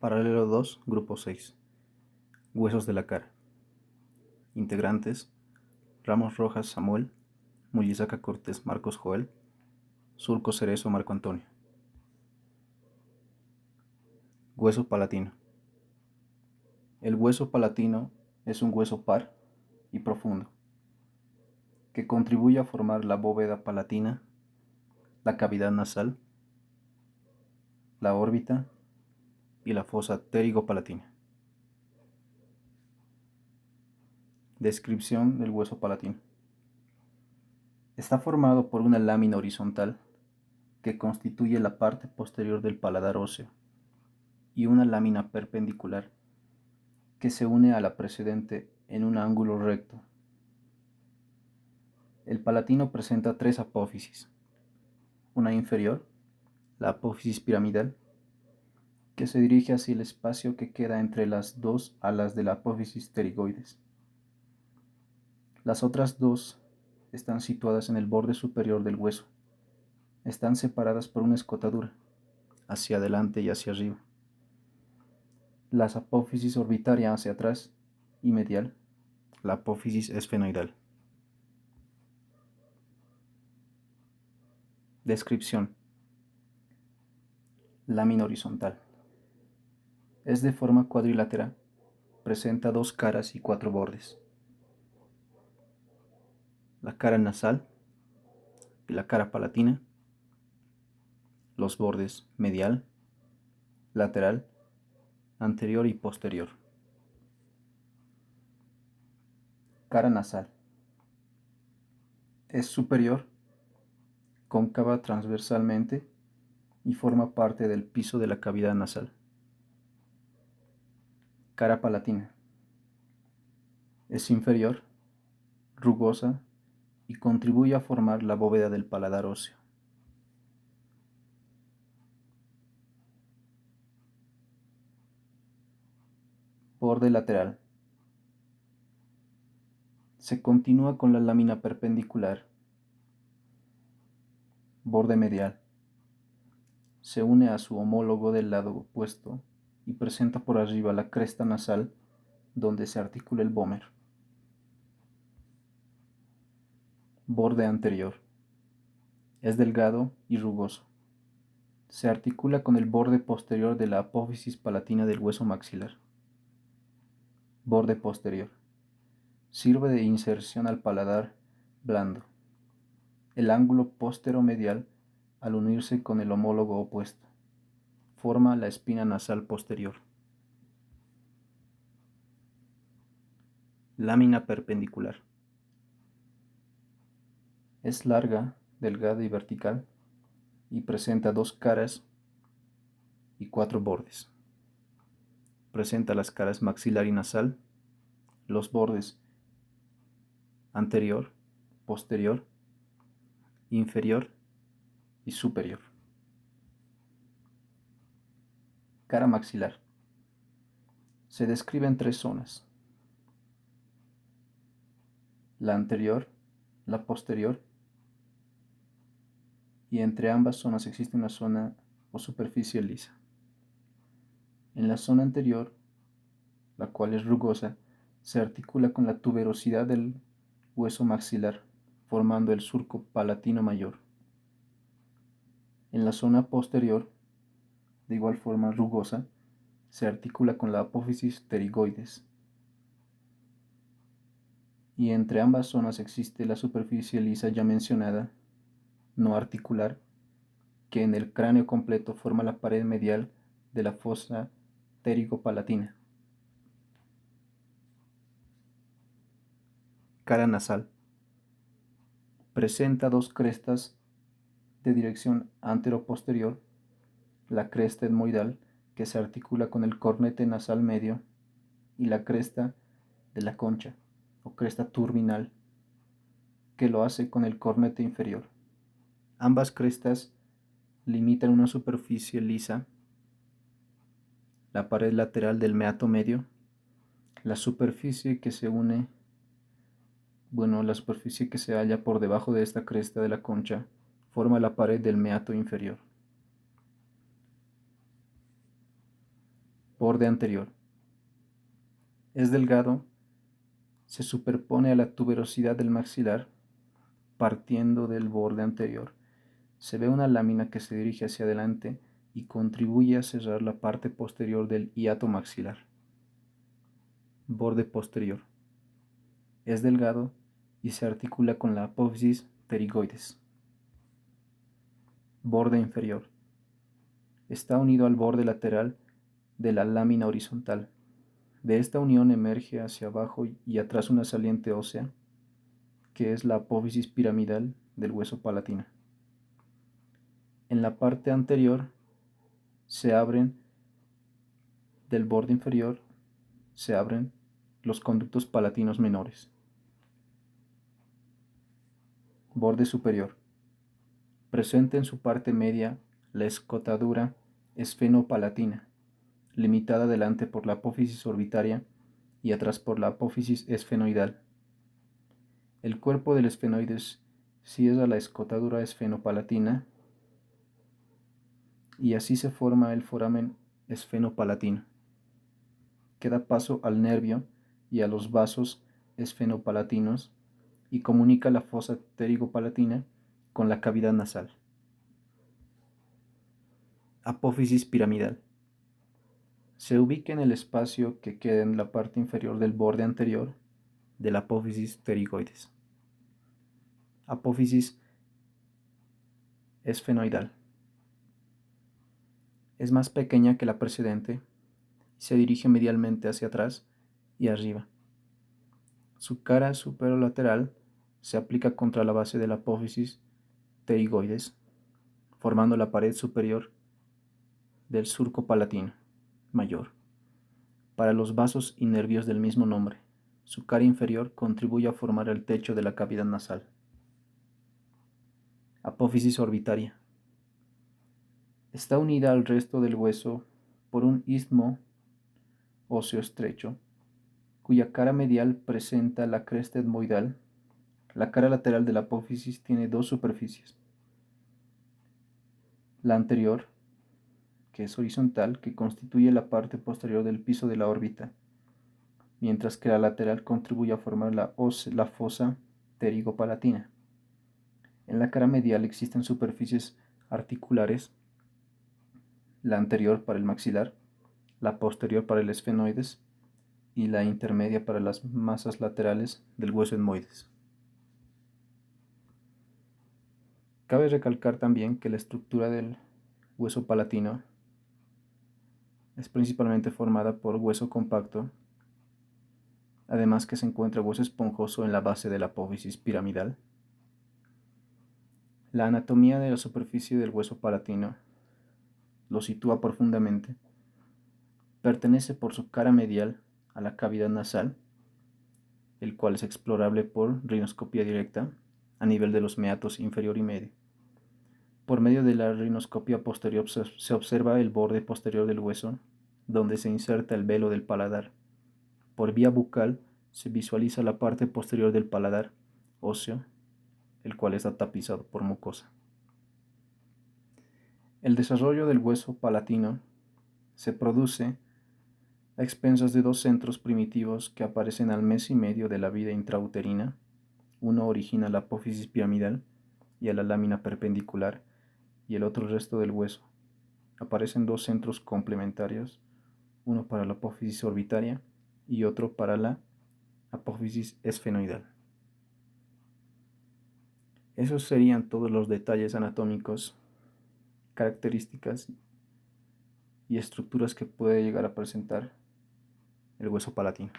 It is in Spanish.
Paralelo 2, Grupo 6. Huesos de la cara. Integrantes: Ramos Rojas Samuel, Mullizaca Cortés Marcos Joel, Surco Cerezo Marco Antonio. Hueso palatino. El hueso palatino es un hueso par y profundo que contribuye a formar la bóveda palatina, la cavidad nasal, la órbita y la fosa pterygo-palatina. Descripción del hueso palatino. Está formado por una lámina horizontal que constituye la parte posterior del paladar óseo y una lámina perpendicular que se une a la precedente en un ángulo recto. El palatino presenta tres apófisis: una inferior, la apófisis piramidal, que se dirige hacia el espacio que queda entre las dos alas de la apófisis pterigoides. Las otras dos están situadas en el borde superior del hueso. Están separadas por una escotadura, hacia adelante y hacia arriba. Las apófisis orbitaria hacia atrás y medial, la apófisis esfenoidal. Descripción: lámina horizontal. Es de forma cuadrilátera, presenta dos caras y cuatro bordes. La cara nasal y la cara palatina, los bordes medial, lateral, anterior y posterior. Cara nasal. Es superior, cóncava transversalmente y forma parte del piso de la cavidad nasal. Cara palatina. Es inferior, rugosa y contribuye a formar la bóveda del paladar óseo. Borde lateral. Se continúa con la lámina perpendicular. Borde medial. Se une a su homólogo del lado opuesto y presenta por arriba la cresta nasal donde se articula el vómer. Borde anterior. Es delgado y rugoso. Se articula con el borde posterior de la apófisis palatina del hueso maxilar. Borde posterior. Sirve de inserción al paladar blando. El ángulo posteromedial, al unirse con el homólogo opuesto, forma la espina nasal posterior. Lámina perpendicular. Es larga, delgada y vertical, y presenta dos caras y cuatro bordes. Presenta las caras maxilar y nasal, los bordes anterior, posterior, inferior y superior. Cara maxilar. Se describe en tres zonas: la anterior, la posterior, y entre ambas zonas existe una zona o superficie lisa. En la zona anterior, la cual es rugosa, se articula con la tuberosidad del hueso maxilar, formando el surco palatino mayor. En la zona posterior, de igual forma rugosa, se articula con la apófisis pterigoides. Y entre ambas zonas existe la superficie lisa ya mencionada, no articular, que en el cráneo completo forma la pared medial de la fosa pterigo-palatina. Cara nasal. Presenta dos crestas de dirección antero-posterior, la cresta etmoidal, que se articula con el cornete nasal medio, y la cresta de la concha, o cresta terminal, que lo hace con el cornete inferior. Ambas crestas limitan una superficie lisa, la pared lateral del meato medio. La superficie que se halla por debajo de esta cresta de la concha forma la pared del meato inferior. Borde anterior. Es delgado, se superpone a la tuberosidad del maxilar, partiendo del borde anterior. Se ve una lámina que se dirige hacia adelante y contribuye a cerrar la parte posterior del hiato maxilar. Borde posterior. Es delgado y se articula con la apófisis pterigoides. Borde inferior. Está unido al borde lateral de la lámina horizontal. De esta unión emerge hacia abajo y atrás una saliente ósea, que es la apófisis piramidal del hueso palatino. En la parte anterior del borde inferior se abren los conductos palatinos menores. Borde superior. Presente en su parte media la escotadura esfenopalatina, limitada adelante por la apófisis orbitaria y atrás por la apófisis esfenoidal. El cuerpo del esfenoides cierra la escotadura esfenopalatina y así se forma el foramen esfenopalatino, que da paso al nervio y a los vasos esfenopalatinos y comunica la fosa pterigopalatina con la cavidad nasal. Apófisis piramidal. Se ubica en el espacio que queda en la parte inferior del borde anterior de la apófisis pterigoides. Apófisis esfenoidal. Es más pequeña que la precedente y se dirige medialmente hacia atrás y arriba. Su cara superolateral se aplica contra la base de la apófisis pterigoides, formando la pared superior del surco palatino mayor. Para los vasos y nervios del mismo nombre, su cara inferior contribuye a formar el techo de la cavidad nasal. Apófisis orbitaria. Está unida al resto del hueso por un istmo óseo estrecho, cuya cara medial presenta la cresta etmoidal. La cara lateral de la apófisis tiene dos superficies. La anterior, que es horizontal, que constituye la parte posterior del piso de la órbita, mientras que la lateral contribuye a formar la fosa pterigopalatina. En la cara medial existen superficies articulares, la anterior para el maxilar, la posterior para el esfenoides y la intermedia para las masas laterales del hueso etmoides. Cabe recalcar también que la estructura del hueso palatino es principalmente formada por hueso compacto, además que se encuentra hueso esponjoso en la base de la apófisis piramidal. La anatomía de la superficie del hueso palatino lo sitúa profundamente. Pertenece por su cara medial a la cavidad nasal, el cual es explorable por rinoscopía directa a nivel de los meatos inferior y medio. Por medio de la rinoscopía posterior se observa el borde posterior del hueso, donde se inserta el velo del paladar. Por vía bucal se visualiza la parte posterior del paladar óseo, el cual está tapizado por mucosa. El desarrollo del hueso palatino se produce a expensas de dos centros primitivos que aparecen al mes y medio de la vida intrauterina. Uno origina la apófisis piramidal y a la lámina perpendicular, y el otro el resto del hueso. Aparecen dos centros complementarios, uno para la apófisis orbitaria y otro para la apófisis esfenoidal. Esos serían todos los detalles anatómicos, características y estructuras que puede llegar a presentar el hueso palatino.